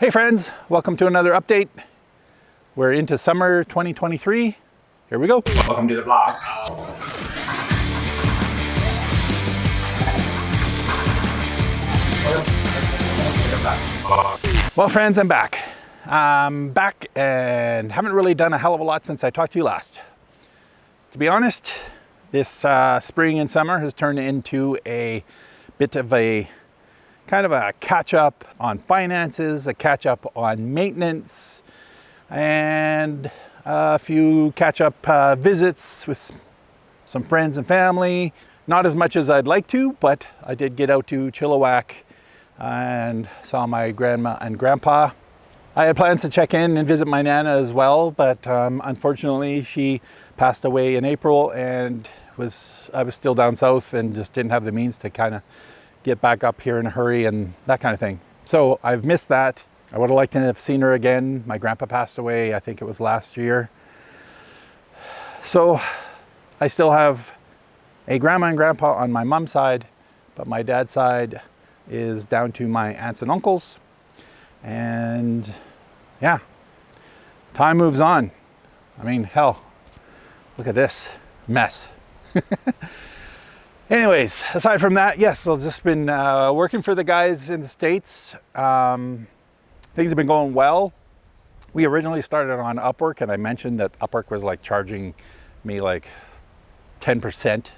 Hey friends, welcome to another update. We're into summer 2023. Here we go. Welcome to the vlog. Well friends, I'm back. I'm back and haven't really done a hell of a lot since I talked to you last. To be honest, this spring and summer has turned into a bit of a kind of a catch-up on finances, a catch-up on maintenance, and a few catch-up visits with some friends and family. Not as much as I'd like to, but I did get out to Chilliwack and saw my grandma and grandpa. I had plans to check in and visit my Nana as well, but unfortunately she passed away in April, and I was still down south and just didn't have the means to kind of get back up here in a hurry and that kind of thing. So I've missed that. I would have liked to have seen her again. My grandpa passed away, I think it was last year. So I still have a grandma and grandpa on my mom's side, but my dad's side is down to my aunts and uncles. And yeah, time moves on. I mean, hell, look at this mess. Anyways, aside from that, yes, I've just been working for the guys in the States. Things have been going well. We originally started on Upwork, and I mentioned that Upwork was like charging me like 10%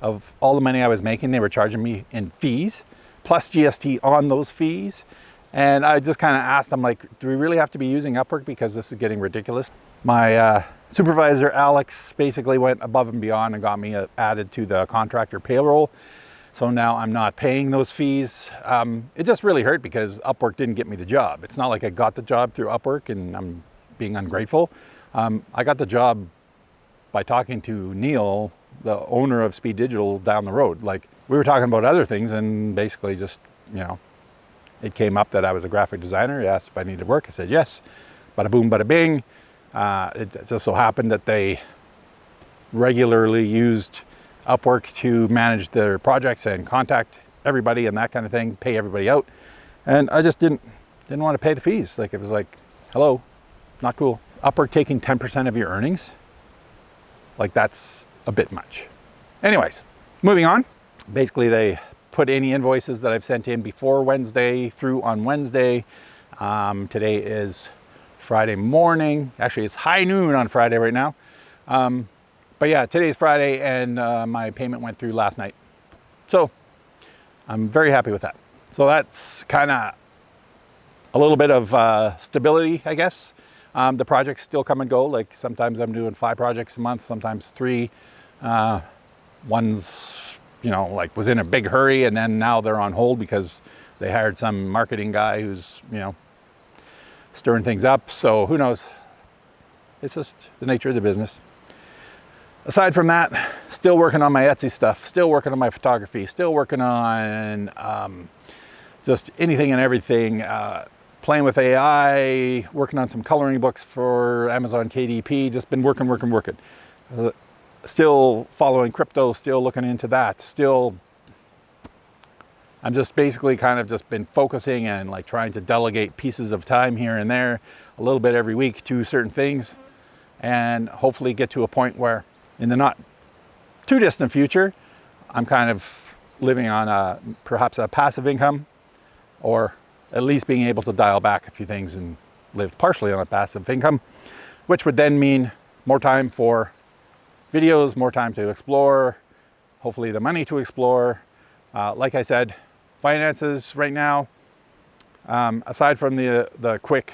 of all the money I was making. They were charging me in fees, plus GST on those fees. And I just kind of asked them, like, do we really have to be using Upwork because this is getting ridiculous? My supervisor, Alex, basically went above and beyond and got me added to the contractor payroll. So now I'm not paying those fees. It just really hurt because Upwork didn't get me the job. It's not like I got the job through Upwork and I'm being ungrateful. I got the job by talking to Neil, the owner of Speed Digital, down the road. Like, we were talking about other things and basically just, you know, it came up that I was a graphic designer. He asked if I needed work. I said yes. Bada boom, bada bing. It just so happened that they regularly used Upwork to manage their projects and contact everybody and that kind of thing, pay everybody out. And I just didn't want to pay the fees. Like, it was like, hello, not cool. Upwork taking 10% of your earnings, like, that's a bit much. Anyways, moving on. Basically, they put any invoices that I've sent in before Wednesday through on Wednesday. Today is Friday morning. Actually, it's high noon on Friday right now. But yeah, today's Friday, and my payment went through last night. So I'm very happy with that. So that's kind of a little bit of stability, I guess. The projects still come and go. Like, sometimes I'm doing 5 projects a month, sometimes 3. One's, you know, like, was in a big hurry, and then now they're on hold because they hired some marketing guy who's, you know, stirring things up. So who knows? It's just the nature of the business. Aside from that, still working on my Etsy stuff, still working on my photography, still working on just anything and everything. Playing with AI, working on some coloring books for Amazon KDP, just been working. Still following crypto, still looking into that. Still, I'm just basically kind of just been focusing and like trying to delegate pieces of time here and there, a little bit every week to certain things, and hopefully get to a point where in the not too distant future, I'm kind of living on perhaps a passive income, or at least being able to dial back a few things and live partially on a passive income, which would then mean more time for videos, more time to explore, hopefully the money to explore. Like I said, finances right now, aside from the quick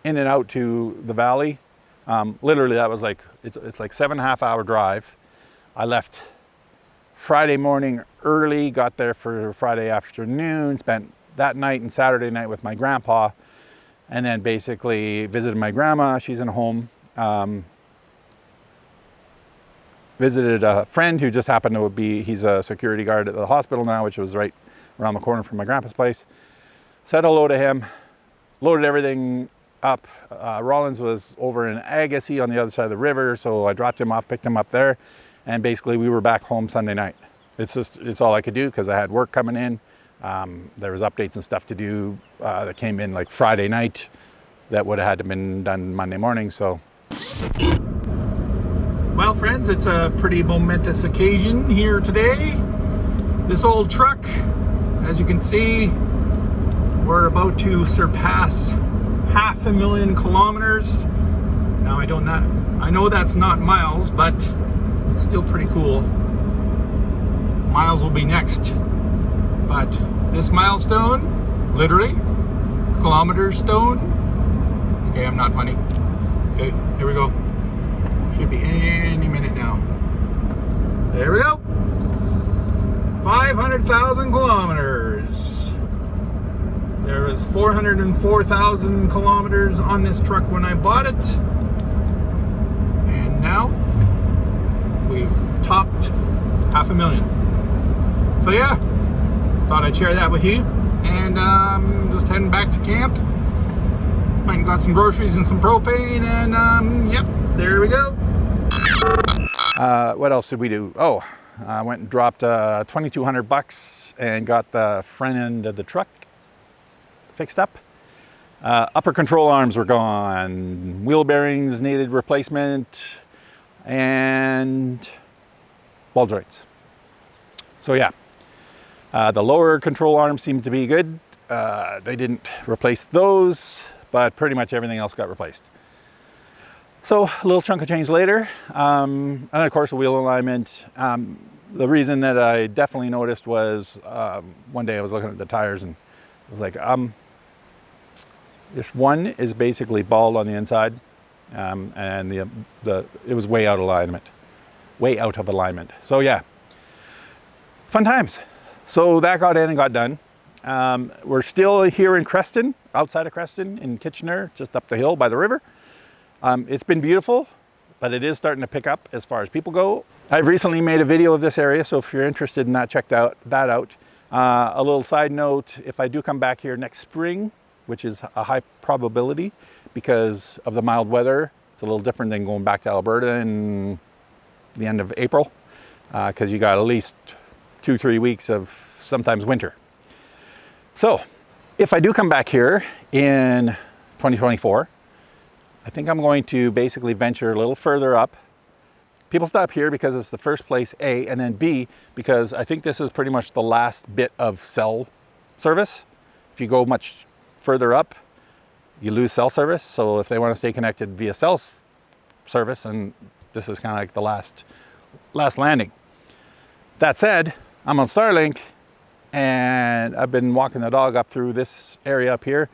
in and out to the valley, literally that was like, it's like 7.5 hour drive. I left Friday morning early, got there for Friday afternoon, spent that night and Saturday night with my grandpa, and then basically visited my grandma. She's in a home. Visited a friend who just happened to be, he's a security guard at the hospital now, which was right around the corner from my grandpa's place. Said hello to him, loaded everything up. Rollins was over in Agassiz on the other side of the river, so I dropped him off, picked him up there, and basically we were back home Sunday night. It's all I could do because I had work coming in. There was updates and stuff to do that came in like Friday night that would have had to been done Monday morning. So, well, friends, it's a pretty momentous occasion here today. This old truck, as you can see, we're about to surpass 500,000 kilometers. Now I know that's not miles, but it's still pretty cool. Miles will be next. But this milestone, literally, kilometer stone. Okay, I'm not funny. Okay, here we go. Should be any minute now. There we go. 500,000 kilometers. There was 404,000 kilometers on this truck when I bought it. And now we've topped 500,000. So yeah, thought I'd share that with you. And just heading back to camp. Went and got some groceries and some propane, and yep, there we go. What else did we do? Oh, I went and dropped $2,200 and got the front end of the truck fixed up. Upper control arms were gone. Wheel bearings needed replacement, and ball joints. So yeah, the lower control arms seemed to be good. They didn't replace those, but pretty much everything else got replaced. So a little chunk of change later. And of course the wheel alignment. The reason that I definitely noticed was one day I was looking at the tires and I was like, this one is basically bald on the inside, and it was way out of alignment. So yeah, fun times. So that got in and got done. We're still here in Creston, outside of Creston in Kitchener, just up the hill by the river. It's been beautiful, but it is starting to pick up as far as people go. I've recently made a video of this area, so if you're interested in that, check that out. A little side note, if I do come back here next spring, which is a high probability because of the mild weather, it's a little different than going back to Alberta in the end of April, because you got at least 2-3 weeks of sometimes winter. So if I do come back here in 2024, I think I'm going to basically venture a little further up. People stop here because it's the first place, A, and then B, because I think this is pretty much the last bit of cell service. If you go much further up, you lose cell service. So if they want to stay connected via cell service, and this is kind of like the last landing. That said, I'm on Starlink, and I've been walking the dog up through this area up here.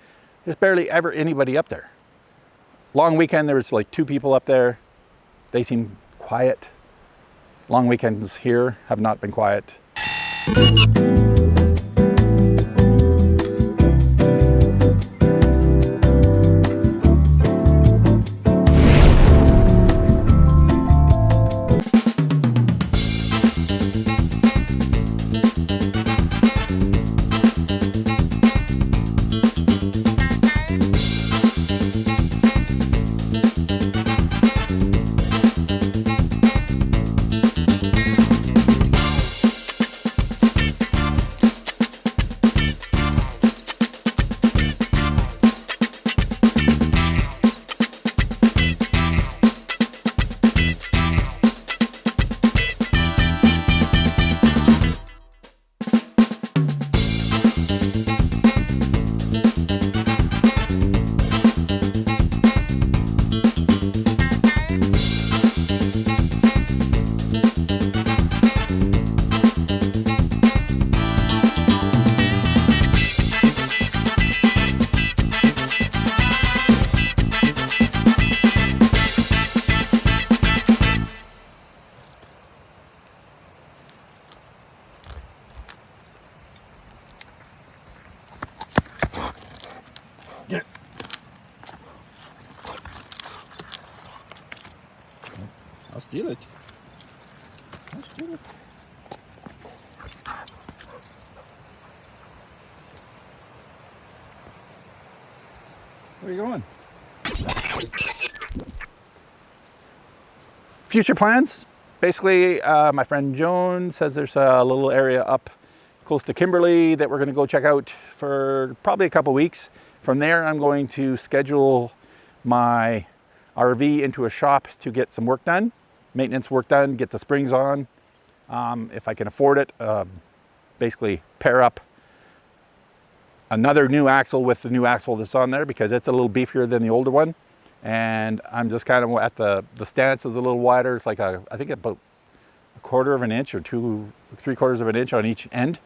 There's barely ever anybody up there. Long weekend, there was like 2 people up there. They seem quiet. Long weekends here have not been quiet. Get. I'll steal it. I'll steal it. Where are you going? Future plans. Basically, my friend Joan says there's a little area up close to Kimberley that we're going to go check out for probably a couple weeks. From there, I'm going to schedule my RV into a shop to get some work done, maintenance work done, get the springs on, if I can afford it. Basically pair up another new axle with the new axle that's on there because it's a little beefier than the older one. And I'm just kind of at the stance is a little wider. It's like I think about 1/4 of an inch or 3/4 of an inch on each end.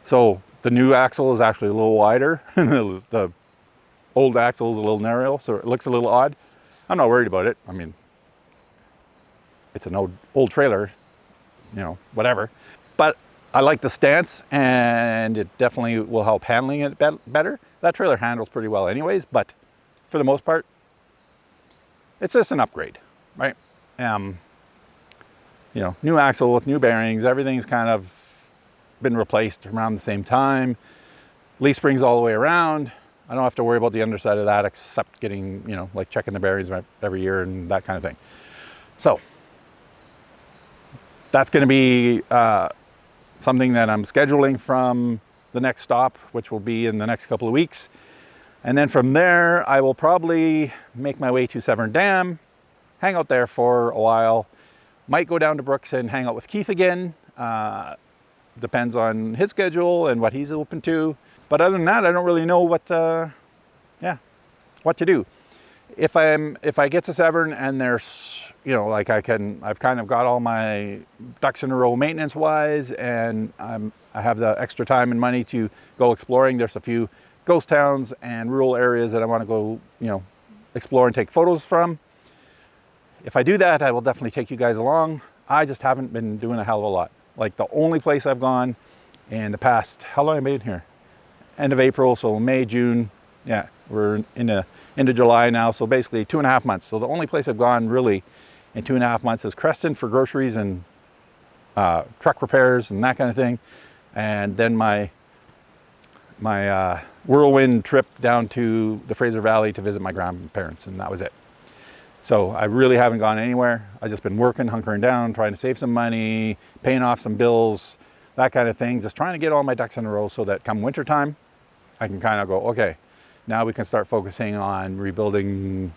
So the new axle is actually a little wider. The old axle is a little narrow, so it looks a little odd. I'm not worried about it. I mean, it's an old trailer, you know, whatever. But I like the stance, and it definitely will help handling it better. That trailer handles pretty well anyways, but for the most part, it's just an upgrade, right? You know, new axle with new bearings, everything's kind of been replaced around the same time. Leaf springs all the way around. I don't have to worry about the underside of that except getting, you know, like checking the bearings every year and that kind of thing. So that's going to be something that I'm scheduling from the next stop, which will be in the next couple of weeks. And then from there, I will probably make my way to Severn Dam, hang out there for a while, might go down to Brooks and hang out with Keith again. Depends on his schedule and what he's open to. But other than that, I don't really know what to do. If I get to Severn and there's, you know, like I've kind of got all my ducks in a row maintenance wise, and I have the extra time and money to go exploring. There's a few ghost towns and rural areas that I want to go, you know, explore and take photos from. If I do that, I will definitely take you guys along. I just haven't been doing a hell of a lot. Like the only place I've gone in the past, how long have I been here? End of April, so May, June. Yeah, we're into July now, so basically 2.5 months. So the only place I've gone really in 2.5 months is Creston for groceries and truck repairs and that kind of thing. And then my whirlwind trip down to the Fraser Valley to visit my grandparents, and that was it. So I really haven't gone anywhere. I've just been working, hunkering down, trying to save some money, paying off some bills, that kind of thing. Just trying to get all my ducks in a row so that come wintertime, I can kind of go, okay, now we can start focusing on rebuilding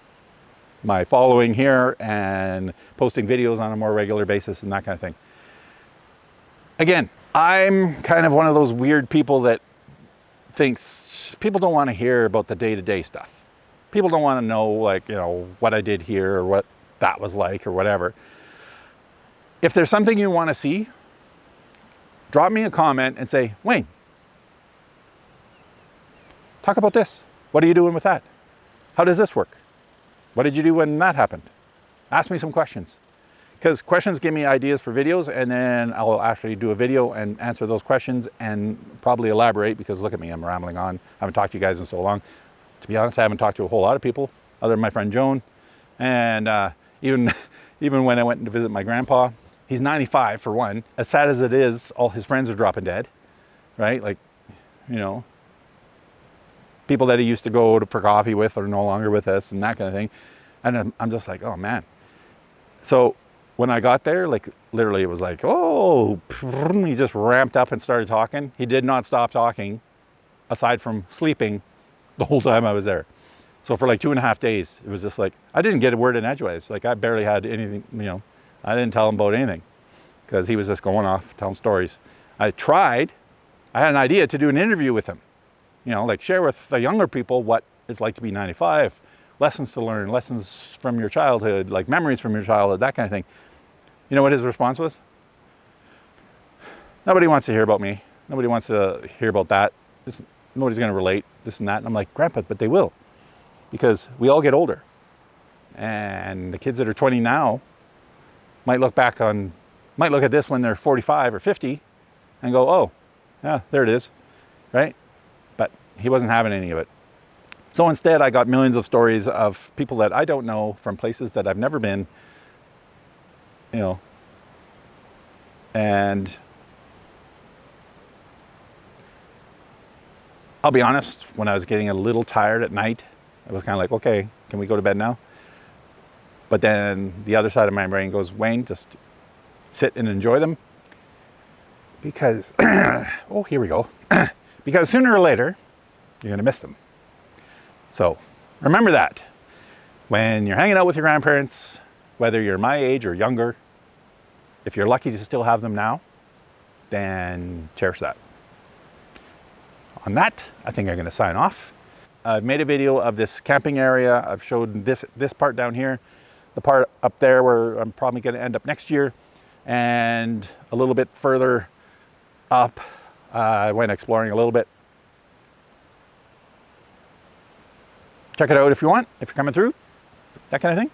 my following here and posting videos on a more regular basis and that kind of thing. Again, I'm kind of one of those weird people that thinks people don't want to hear about the day-to-day stuff. People don't want to know, like, you know, what I did here or what that was like or whatever. If there's something you want to see, drop me a comment and say, Wayne, talk about this. What are you doing with that? How does this work? What did you do when that happened? Ask me some questions. Because questions give me ideas for videos, and then I'll actually do a video and answer those questions and probably elaborate, because look at me, I'm rambling on. I haven't talked to you guys in so long. To be honest, I haven't talked to a whole lot of people other than my friend Joan. And even when I went to visit my grandpa, he's 95 for one. As sad as it is, all his friends are dropping dead, right? Like, you know, people that he used to go for coffee with are no longer with us and that kind of thing. And I'm just like, oh man. So when I got there, like literally it was like, oh, he just ramped up and started talking. He did not stop talking aside from sleeping the whole time I was there. So for like 2.5 days, it was just like, I didn't get a word in edgeways. Like I barely had anything, you know, I didn't tell him about anything because he was just going off telling stories. I had an idea to do an interview with him, you know, like share with the younger people what it's like to be 95, lessons to learn, lessons from your childhood, like memories from your childhood, that kind of thing. You know what his response was? Nobody wants to hear about me. Nobody wants to hear about that. Nobody's going to relate, this and that. And I'm like, Grandpa, but they will, because we all get older. And the kids that are 20 now might look at this when they're 45 or 50 and go, oh, yeah, there it is, right? But he wasn't having any of it. So instead, I got millions of stories of people that I don't know from places that I've never been, you know, and I'll be honest, when I was getting a little tired at night, I was kind of like, okay, can we go to bed now? But then the other side of my brain goes, Wayne, just sit and enjoy them. because, oh, here we go. Because sooner or later, you're gonna miss them. So remember that. When you're hanging out with your grandparents, whether you're my age or younger, if you're lucky to still have them now, then cherish that. On that, I think I'm gonna sign off. I've made a video of this camping area. I've showed this part down here, the part up there where I'm probably gonna end up next year, and a little bit further up, I went exploring a little bit. Check it out if you want, if you're coming through, that kind of thing.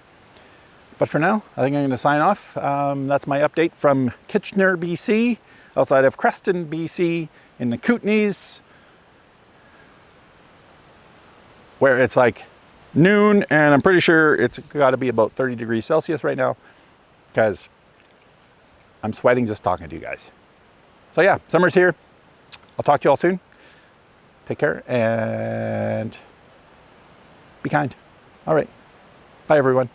But for now, I think I'm gonna sign off. That's my update from Kitchener, BC, outside of Creston, BC, in the Kootenays, where it's like noon, and I'm pretty sure it's gotta be about 30 degrees Celsius right now, because I'm sweating just talking to you guys. So yeah, summer's here. I'll talk to you all soon. Take care and be kind. All right, bye everyone.